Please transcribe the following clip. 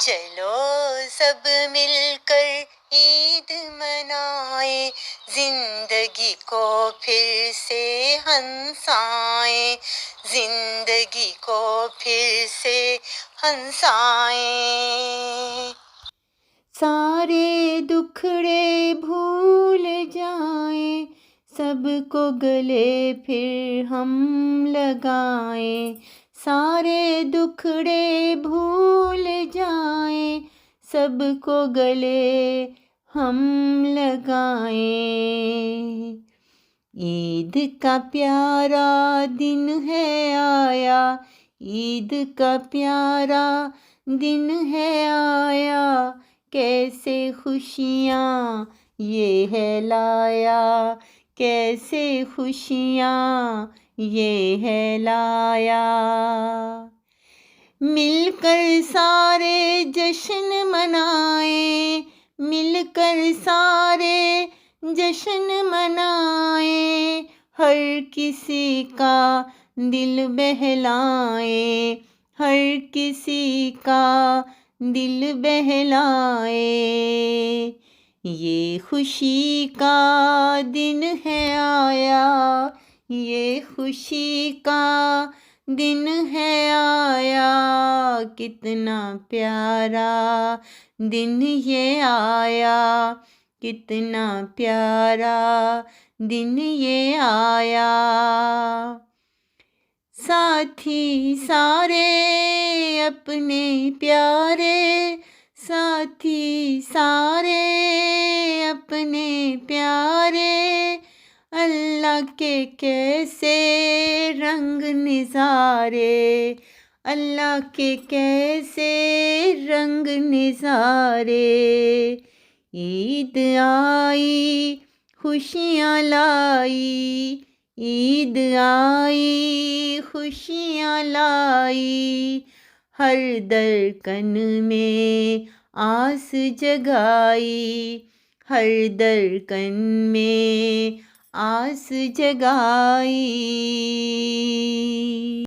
चलो सब मिलकर ईद मनाए, जिंदगी को फिर से हंसाए, जिंदगी को फिर से हंसाए। सारे दुखड़े भूल जाएं, सबको गले फिर हम लगाएं। सारे दुखड़े भूल जाएं, सबको गले हम लगाएं। ईद का प्यारा दिन है आया, ईद का प्यारा दिन है आया, कैसे खुशियाँ ये है लाया, कैसे खुशियाँ ये है लाया। मिलकर सारे जश्न मनाए, मिलकर सारे जश्न मनाए, हर किसी का दिल बहलाए, हर किसी का दिल बहलाए। ये खुशी का दिन है आया, ये खुशी का दिन है आया, कितना प्यारा दिन ये आया, कितना प्यारा दिन ये आया। साथी सारे अपने प्यारे, साथी सारे अपने प्यारे, अल्लाह के कैसे रंग निज़ारे, अल्लाह के कैसे रंग निज़ारे। ईद आई खुशियाँ लाई, ईद आई खुशियाँ लाई, हर दरकन में आस जगाई, हर दरकन में आस जगाई।